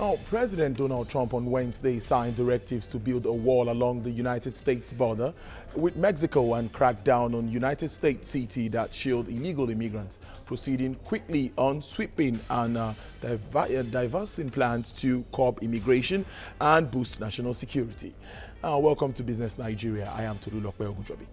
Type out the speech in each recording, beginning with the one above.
Now, President Donald Trump on Wednesday signed directives to build a wall along the United States border with Mexico and crack down on United States city that shield illegal immigrants, proceeding quickly on sweeping and diversing plans to curb immigration and boost national security. Welcome to Business Nigeria. I am Tolulokwe Ogunjobi.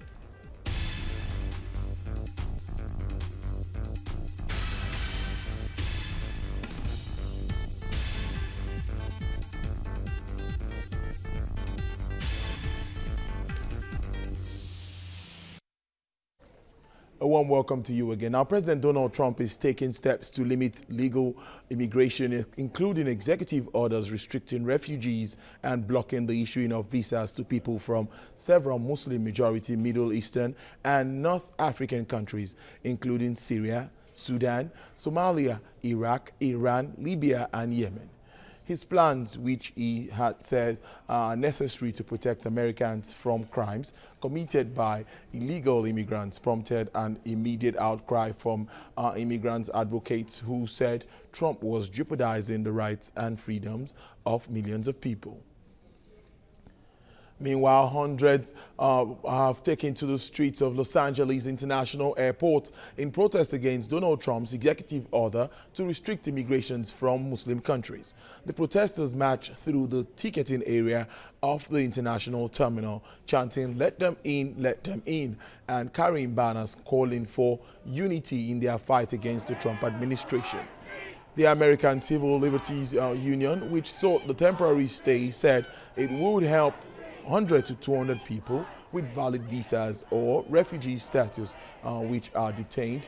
A warm welcome to you again. Now, President Donald Trump is taking steps to limit legal immigration, including executive orders restricting refugees and blocking the issuing of visas to people from several Muslim-majority Middle Eastern and North African countries, including Syria, Sudan, Somalia, Iraq, Iran, Libya, and Yemen. His plans, which he had said are necessary to protect Americans from crimes committed by illegal immigrants, prompted an immediate outcry from immigrants advocates who said Trump was jeopardizing the rights and freedoms of millions of people. Meanwhile, hundreds have taken to the streets of Los Angeles International Airport in protest against Donald Trump's executive order to restrict immigrations from Muslim countries. The protesters marched through the ticketing area of the international terminal, chanting, "Let them in," and carrying banners calling for unity in their fight against the Trump administration. The American Civil Liberties Union, which sought the temporary stay, said it would help 100 to 200 people with valid visas or refugee status which are detained,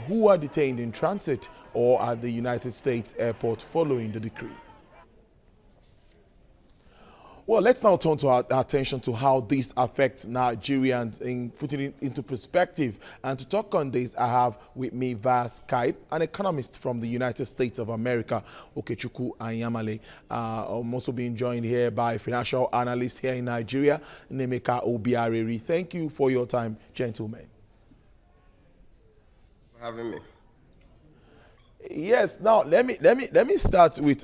who are detained in transit or at the United States airport following the decree. Well, let's now turn to our attention to how this affects Nigerians in putting it into perspective. And to talk on this, I have with me via Skype an economist from the United States of America, Okechukwu Anyamale. I'm also being joined here by financial analyst here in Nigeria, Nemeka Obiareri. Thank you for your time, gentlemen. For having me. Yes. Now let me start with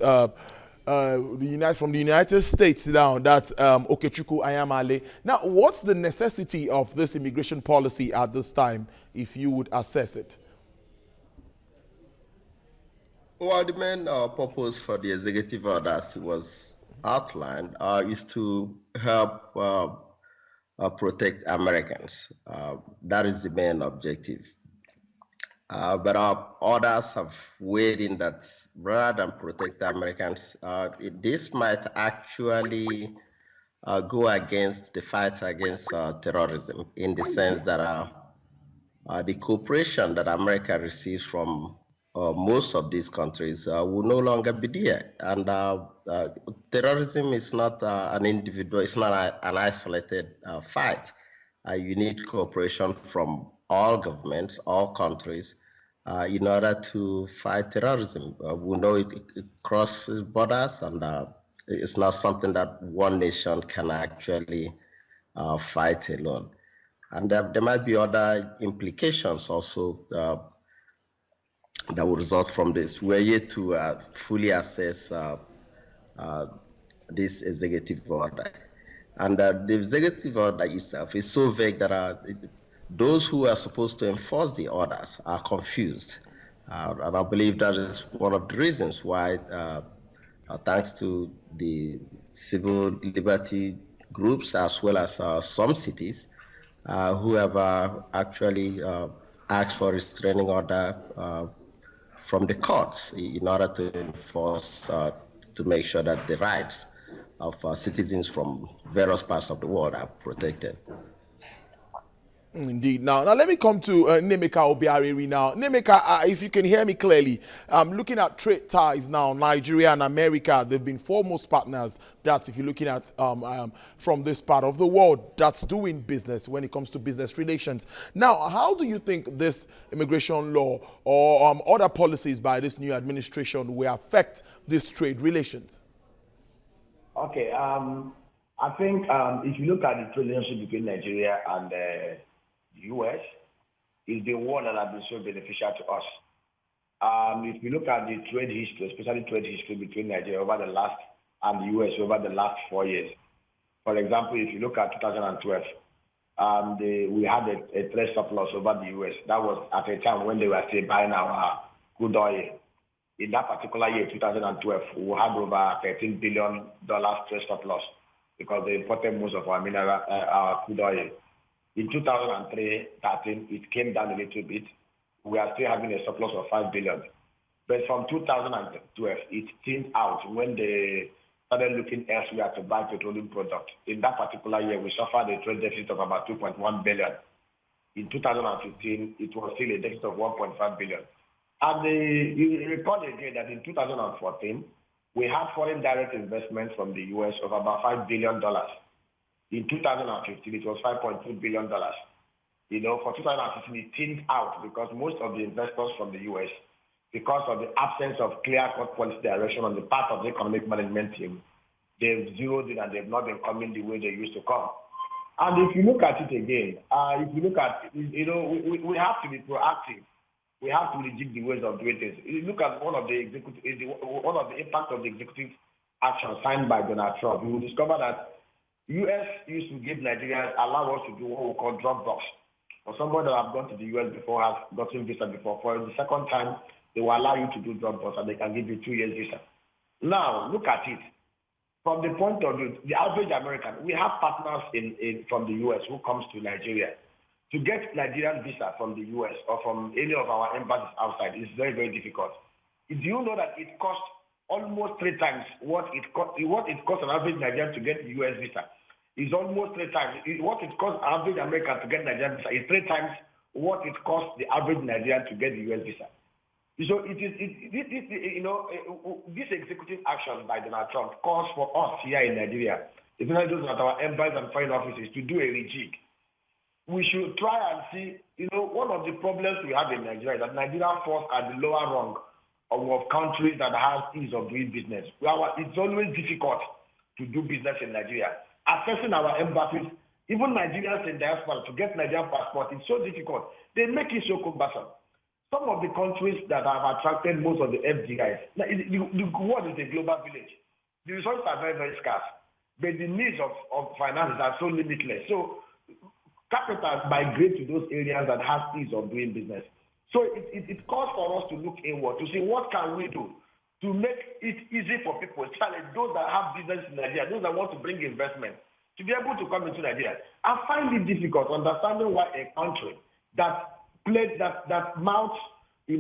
from the United States now, that's Okechukwu Anyamale. Now, what's the necessity of this immigration policy at this time, if you would assess it? Well, the main purpose for the executive orders was outlined is to help protect Americans. That is the main objective. But our orders have weighed in that rather than protect Americans, this might actually go against the fight against terrorism, in the sense that the cooperation that America receives from most of these countries will no longer be there. And terrorism is not an individual, it's not an isolated fight. You need cooperation from all governments, all countries, in order to fight terrorism. We know it crosses borders, and it's not something that one nation can actually fight alone. And there might be other implications also that will result from this. We're yet to fully assess this executive order. And the executive order itself is so vague that those who are supposed to enforce the orders are confused. And I believe that is one of the reasons why, thanks to the civil liberty groups as well as some cities who have actually asked for restraining order from the courts in order to enforce, to make sure that the rights of citizens from various parts of the world are protected. Indeed. Now let me come to Nemeka Obiareri now. Nemeka, if you can hear me clearly, looking at trade ties now, Nigeria and America, they've been foremost partners. That's if you're looking at from this part of the world, that's doing business when it comes to business relations. Now, how do you think this immigration law or other policies by this new administration will affect these trade relations? Okay. I think if you look at the relationship between Nigeria and the U.S., is the one that has been so beneficial to us. If you look at the trade history, especially trade history between Nigeria over the last and the US over the last 4 years, for example, if you look at 2012, we had a trade surplus over the US. That was at a time when they were still buying our crude oil. In that particular year, 2012, we had over $13 billion trade surplus because they imported most of our our crude oil. In 2013, it came down a little bit. We are still having a surplus of $5 billion. But from 2012, it thinned out when they started looking elsewhere to buy petroleum products. In that particular year, we suffered a trade deficit of about $2.1 billion. In 2015, it was still a deficit of $1.5 billion. And you recall again that in 2014, we had foreign direct investment from the U.S. of about $5 billion. In 2015, it was $5.2 billion. For 2015, it thinned out because most of the investors from the U.S., because of the absence of clear-cut policy direction on the part of the economic management team, they've zeroed in and they've not been coming the way they used to come. And if you look at it again, we have to be proactive. We have to rejig the ways of doing things. You look at one of the impact of the executive action signed by Donald Trump, you will discover that U.S. used to give Nigerians allow us to do what we call drop box. For somebody that have gone to the U.S. before, has gotten visa before, for the second time, they will allow you to do drop box and they can give you 2 years visa. Now, look at it. From the point of view, the average American, we have partners from the U.S. who comes to Nigeria. To get Nigerian visa from the U.S. or from any of our embassies outside is very, very difficult. Do you know that it costs almost 3 times what it costs an average Nigerian to get the U.S. visa? Is almost 3 times. What it costs an average American to get Nigerian visa is 3 times what it costs the average Nigerian to get the U.S. visa. So this executive action by Donald Trump calls for us here in Nigeria, especially those at our embassies and foreign offices, to do a rejig. We should try and see, one of the problems we have in Nigeria is that Nigeria falls at the lower rung of countries that have ease of doing business. It's always difficult to do business in Nigeria. Accessing our embassies, even Nigerians in diaspora, to get Nigerian passport, it's so difficult. They make it so cumbersome. Some of the countries that have attracted most of the FDIs, the world is a global village. The resources are very, very scarce, but the needs of finances are so limitless. So capital migrate to those areas that have ease of doing business. So it calls for us to look inward, to see what can we do to make it easy for people, especially those that have business in Nigeria, those that want to bring investment, to be able to come into Nigeria. I find it difficult understanding why a country that mounts, the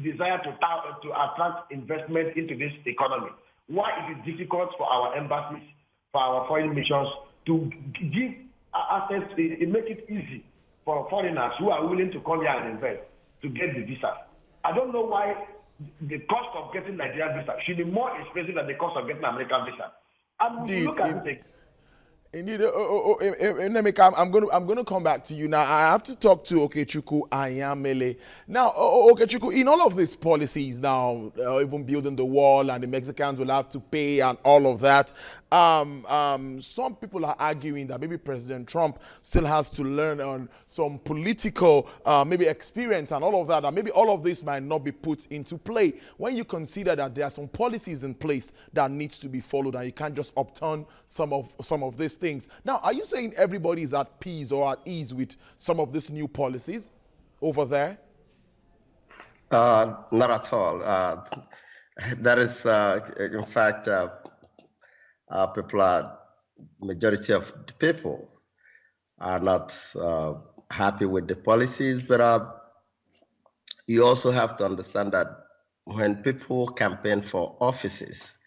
desire to attract investment into this economy, why it is difficult for our embassies, for our foreign missions to give access, make it easy for foreigners who are willing to come here and invest to get the visa. I don't know why the cost of getting Nigerian visa should be more expensive than the cost of getting American visa. And we look at it. Indeed, Emeka, I'm going to come back to you now. I have to talk to Okechukwu Anyamele. Now, Okechukwu, in all of these policies now, even building the wall and the Mexicans will have to pay and all of that, some people are arguing that maybe President Trump still has to learn on some political maybe experience and all of that, and maybe all of this might not be put into play when you consider that there are some policies in place that needs to be followed and you can't just upturn some of these things. Now, are you saying everybody is at peace or at ease with some of these new policies over there? Not at all. That is, in fact, majority of the people are not happy with the policies, but you also have to understand that when people campaign for offices,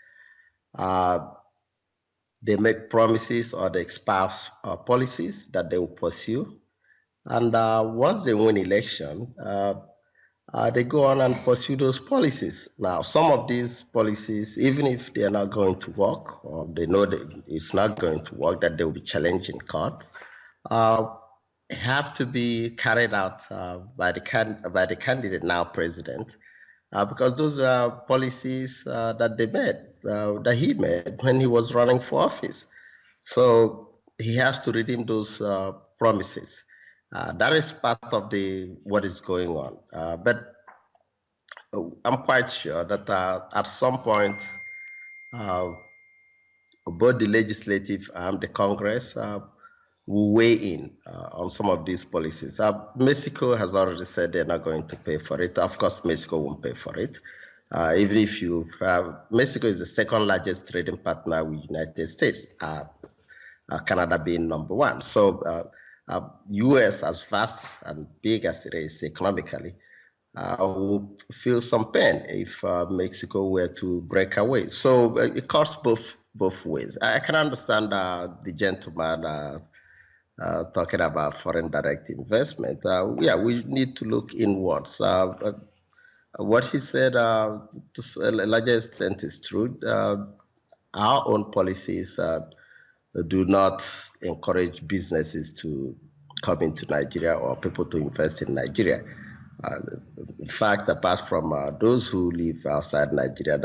they make promises or they espouse policies that they will pursue. And once they win election, they go on and pursue those policies. Now, some of these policies, even if they are not going to work, or they know that it's not going to work, that they will be challenged in court, have to be carried out by the candidate, now president, because those are policies that they made, that he made when he was running for office. So he has to redeem those promises. That is part of what is going on. But I'm quite sure that at some point, uh, both the legislative and the Congress will weigh in on some of these policies. Mexico has already said they're not going to pay for it. Of course, Mexico won't pay for it. Even if you have, Mexico is the second largest trading partner with the United States, Canada being number one. So U.S., as vast and big as it is economically, will feel some pain if Mexico were to break away. So it cuts both ways. I can understand the gentleman talking about foreign direct investment. Yeah, we need to look inwards. What he said to a larger extent is true. Our own policies do not encourage businesses to come into Nigeria or people to invest in Nigeria. Uh, in fact, apart from those who live outside Nigeria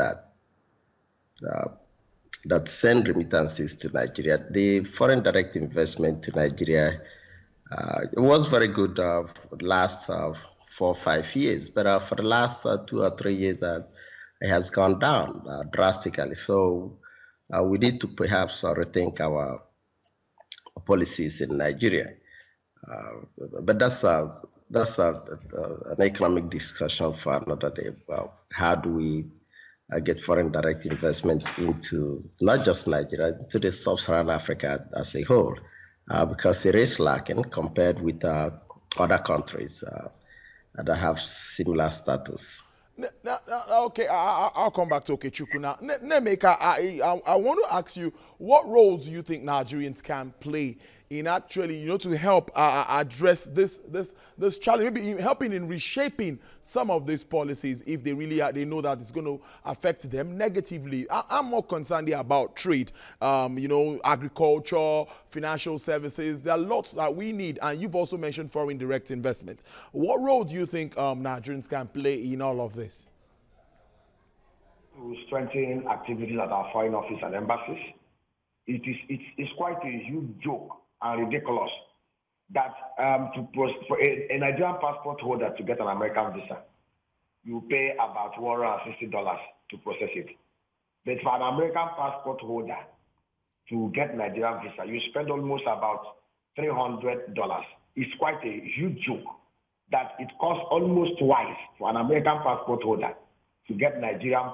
that send remittances to Nigeria, the foreign direct investment to Nigeria it was very good for the last 4 or 5 years, but for the last 2 or 3 years, it has gone down drastically. So we need to perhaps rethink our policies in Nigeria. But that's an economic discussion for another day. Well, how do we get foreign direct investment into not just Nigeria, into the sub-Saharan Africa as a whole, because it is lacking compared with other countries that have similar status. Okay, I'll come back to Okechukwu now. Nemeka, I want to ask you, what roles do you think Nigerians can play in actually, to help address this challenge, maybe helping in reshaping some of these policies if they really they know that it's going to affect them negatively? I'm more concerned here about trade, agriculture, financial services. There are lots that we need, and you've also mentioned foreign direct investment. What role do you think Nigerians can play in all of this? To strengthen activities at our foreign office and embassies. It's quite a huge joke and ridiculous that for a Nigerian passport holder to get an American visa, you pay about $160 to process it. But for an American passport holder to get Nigerian visa, you spend almost about $300. It's quite a huge joke that it costs almost twice for an American passport holder to get Nigerian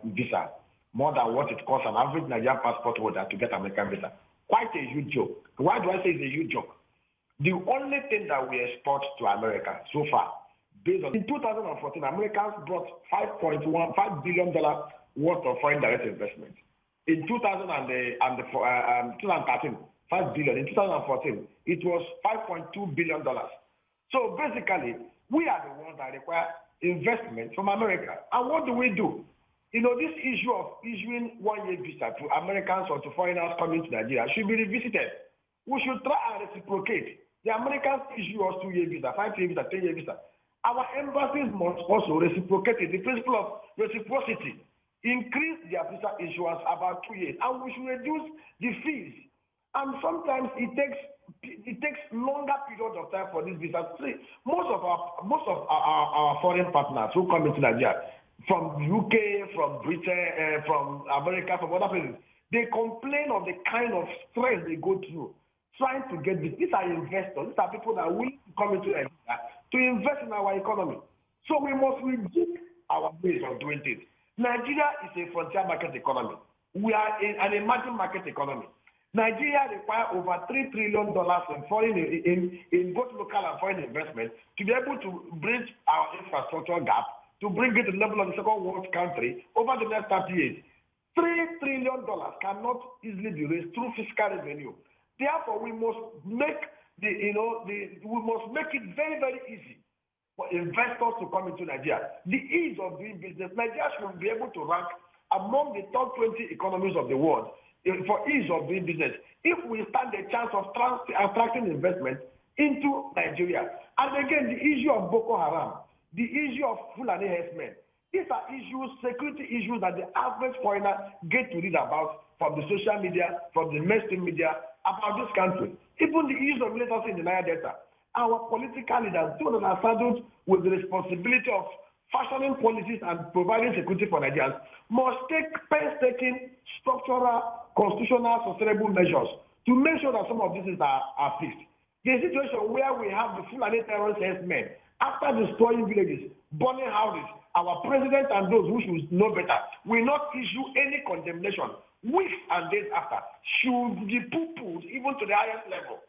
visa, more than what it costs an average Nigerian passport holder to get American visa. Quite a huge joke. Why do I say it's a huge joke? The only thing that we export to America so far, based on in 2014, Americans brought $5 billion worth of foreign direct investment. In 2013, $5 billion. In 2014, it was $5.2 billion. So basically, we are the ones that require investment from America. And what do? This issue of issuing one-year visa to Americans or to foreigners coming to Nigeria should be revisited. We should try and reciprocate. The Americans issue us 2-year visa, 5-year visa, 10-year visa. Our embassies must also reciprocate it. The principle of reciprocity. Increase their visa issuance about 2 years, and we should reduce the fees. And sometimes it takes longer periods of time for these visas. See, most of our foreign partners who come into Nigeria, from UK, from Britain, from America, from other places, they complain of the kind of stress they go through trying to get this. These are investors. These are people that will come into Nigeria to invest in our economy. So we must reject our ways of doing things. Nigeria is a frontier market economy. We are an emerging market economy. Nigeria requires over $3 trillion in both local and foreign investment to be able to bridge our infrastructure gap, to bring it to the level of the second world country over the next 30 years. $3 trillion cannot easily be raised through fiscal revenue. Therefore, we must make it very, very easy for investors to come into Nigeria. The ease of doing business, Nigeria should be able to rank among the top 20 economies of the world for ease of doing business if we stand a chance of attracting investment into Nigeria. And again, the issue of Boko Haram, the issue of Fulani herdsmen, these are issues, security issues that the average foreigner get to read about from the social media, from the mainstream media about this country. Even the issues of militancy in the Niger Delta. Our political leaders are saddled with the responsibility of fashioning policies and providing security for Nigerians must take painstaking structural, constitutional, sustainable measures to make sure that some of these things are fixed. The situation where we have the Fulani terrorist men, after destroying villages, burning houses, our president and those who should know better will not issue any condemnation weeks and days after, should be poo-pooed even to the highest level.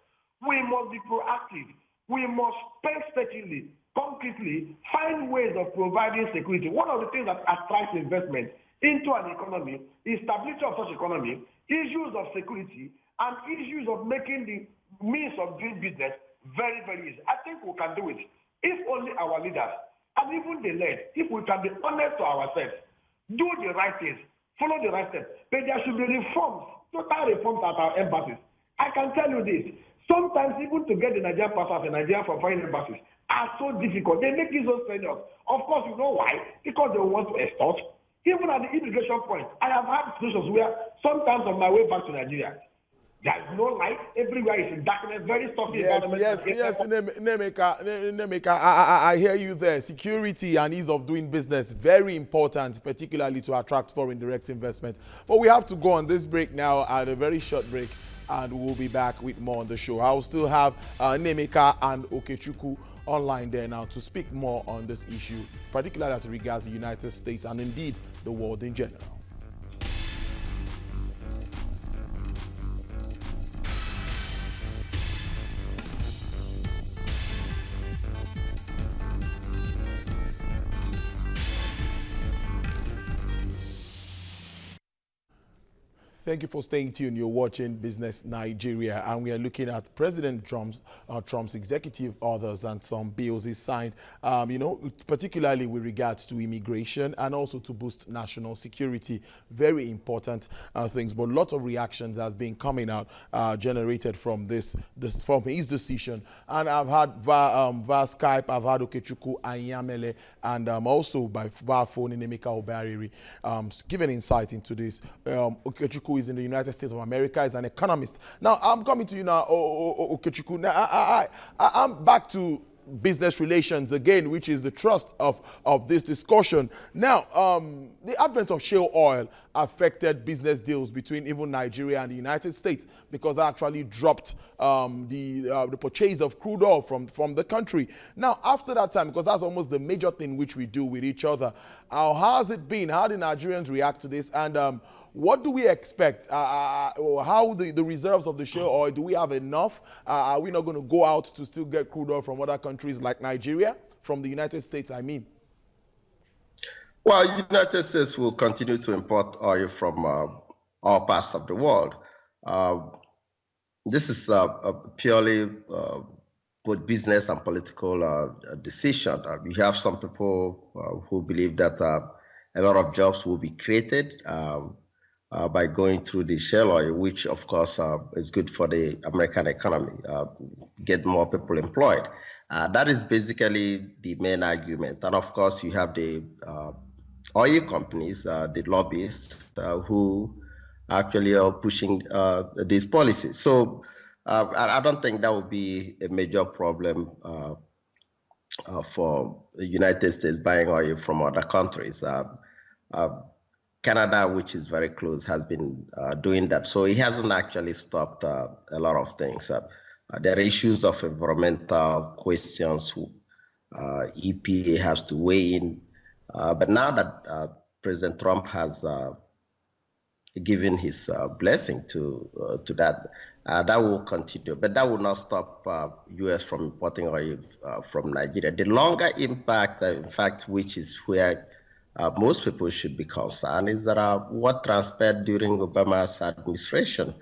We must be proactive. We must painstakingly, concretely find ways of providing security. One of the things that attracts investment into an economy is stability of such economy, issues of security, and issues of making the means of doing business very, very easy. I think we can do it if only our leaders and even the led, if we can be honest to ourselves, do the right things, follow the right steps. But there should be reforms, total reforms at our embassies. I can tell you this. Sometimes even to get the Nigerian passport and Nigerian for foreign embassies are so difficult. They make it so strenuous. Of course, you know why? Because they want to extort. Even at the immigration point, I have had situations where sometimes on my way back to Nigeria, there's no light. Everywhere is in darkness, very stuffy environment. Yes, Nemeka, I hear you there. Security and ease of doing business, very important, particularly to attract foreign direct investment. But we have to go on this break now, at a very short break, and we'll be back with more on the show. I'll still have Nemeka and Okechukwu online there now to speak more on this issue, particularly as regards the United States and indeed the world in general. Thank you for staying tuned. You're watching Business Nigeria, and we are looking at President Trump's executive orders and some bills he signed, particularly with regards to immigration and also to boost national security. Very important things, but a lot of reactions has been coming out, generated from from his decision. And I've had via Skype, I've had Okechukwu Anyamele, and also by via phone Nemeka Obariri, giving insight into this. Okechukwu is in the United States of America, is an economist. Now, I'm coming to you now, Okechukwu. Now, I'm back to business relations again, which is the thrust of this discussion. Now, the advent of shale oil affected business deals between even Nigeria and the United States, because that actually dropped the purchase of crude oil from the country. Now, after that time, because that's almost the major thing which we do with each other, how has it been? How did Nigerians react to this? And what do we expect? How the reserves of the shale oil, do we have enough? Are we not going to go out to still get crude oil from other countries like Nigeria, from the United States, I mean? Well, United States will continue to import oil from all parts of the world. This is a purely both business and political decision. You have some people who believe that a lot of jobs will be created by going through the shale oil, which of course is good for the American economy, get more people employed. That is basically the main argument. And of course, you have the oil companies, the lobbyists, who actually are pushing these policies. So I don't think that would be a major problem for the United States buying oil from other countries. Canada, which is very close, has been doing that. So it hasn't actually stopped a lot of things. There are issues of environmental questions. EPA has to weigh in. But now that President Trump has given his blessing to that, that will continue. But that will not stop U.S. from importing oil from Nigeria. The longer impact, in fact, which is where most people should be concerned, is that what transpired during Obama's administration.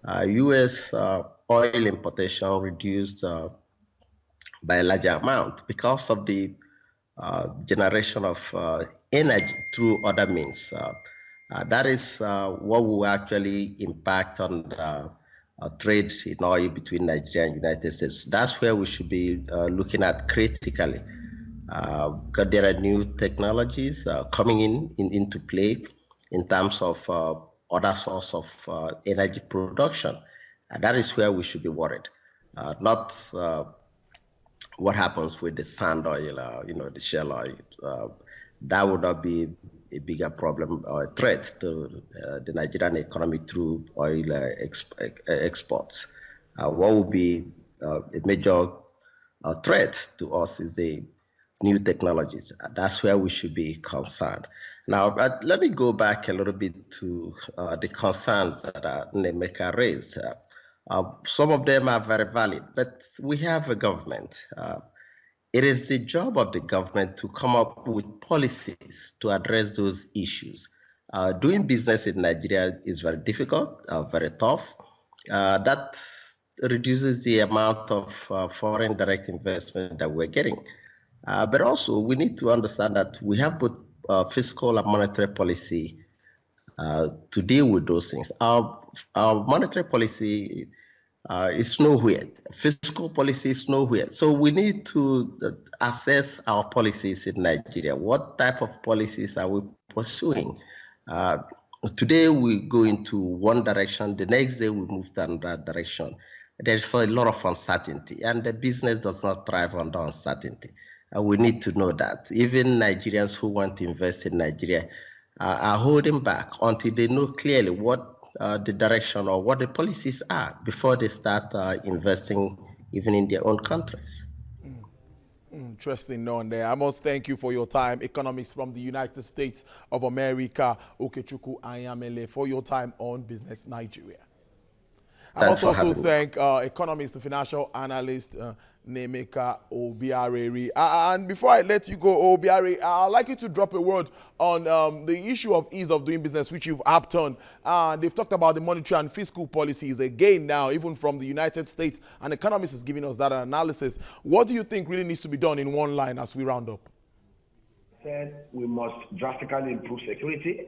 U.S. oil importation reduced by a larger amount because of the generation of energy through other means. That is what will actually impact on trade in oil between Nigeria and United States. That's where we should be looking at critically. Because there are new technologies coming into play in terms of other source of energy production. That is where we should be worried, not what happens with the sand oil, the shale oil. That would not be a bigger problem or a threat to the Nigerian economy through oil exports. What would be a major threat to us is the new technologies. That's where we should be concerned. Now, let me go back a little bit to the concerns that Nemeka raised. Some of them are very valid, but we have a government. It is the job of the government to come up with policies to address those issues. Doing business in Nigeria is very difficult, very tough. That reduces the amount of foreign direct investment that we're getting. But also, we need to understand that we have both fiscal and monetary policy to deal with those things. Our monetary policy is nowhere. Fiscal policy is nowhere. So we need to assess our policies in Nigeria. What type of policies are we pursuing? Today we go into one direction, the next day we move to another direction. There's a lot of uncertainty, and the business does not thrive under uncertainty. We need to know that. Even Nigerians who want to invest in Nigeria are holding back until they know clearly what the direction or what the policies are before they start investing even in their own countries. Interesting knowing there. I must thank you for your time. Economists from the United States of America, Okechukwu Anyamele, for your time on Business Nigeria. I must also thank economist and financial analyst Nemeka Obiareri. And before I let you go, Obiareri, I'd like you to drop a word on the issue of ease of doing business, which you've harped on. They've talked about the monetary and fiscal policies again now, even from the United States. And economists is giving us that analysis. What do you think really needs to be done in one line as we round up? Said we must drastically improve security.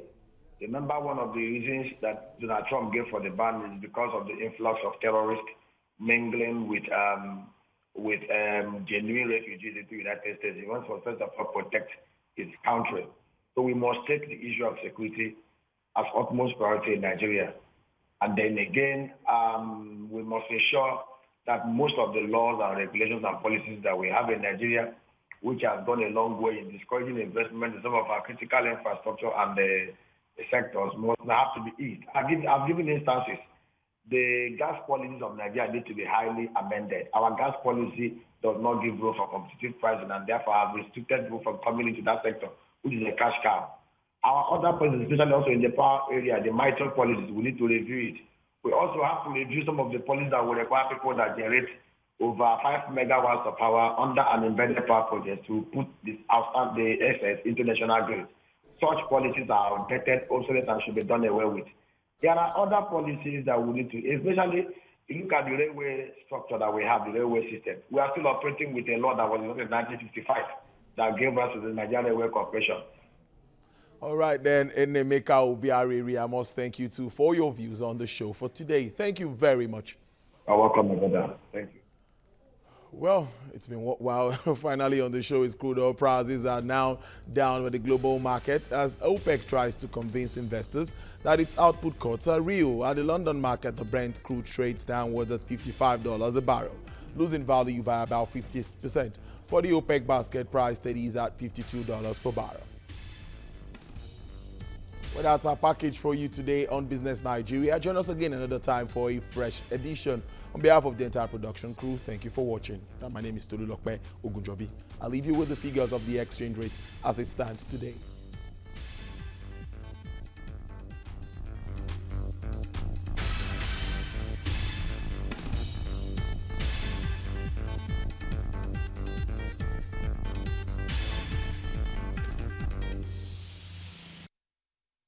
Remember, one of the reasons that Donald Trump gave for the ban is because of the influx of terrorists mingling with genuine refugees into the United States. He wants to first of all protect his country. So we must take the issue of security as utmost priority in Nigeria. And then again, we must ensure that most of the laws and regulations and policies that we have in Nigeria, which have gone a long way in discouraging investment in some of our critical infrastructure and the sectors, must have to be eased. I've given instances. The gas policies of Nigeria need to be highly amended. Our gas policy does not give room for competitive pricing, and therefore have restricted people from coming into that sector, which is a cash cow. Our other policies, especially also in the power area, the MITRE policies, we need to review it. We also have to review some of the policies that will require people that generate over 5 megawatts of power under an embedded power project to put the assets into national grid. Such policies are outdated, obsolete, and should be done away with. There are other policies that we need to, especially if you look at the railway structure that we have, the railway system. We are still operating with a law that was in 1955 that gave us the Nigerian Railway Corporation. All right, then, Nemeka Obiareri, I must thank you too for your views on the show for today. Thank you very much. You're welcome, my brother. Thank you. Well, it's been a while. Finally on the show, is crude oil prices are now down with the global market as OPEC tries to convince investors that its output cuts are real. At the London market, the Brent crude trades downwards at $55 a barrel, losing value by about 50%. For the OPEC basket, price steadies at $52 per barrel. Well, that's our package for you today on Business Nigeria. Join us again another time for a fresh edition. On behalf of the entire production crew, thank you for watching. My name is Tolulokpe Ogunjobi. I'll leave you with the figures of the exchange rate as it stands today.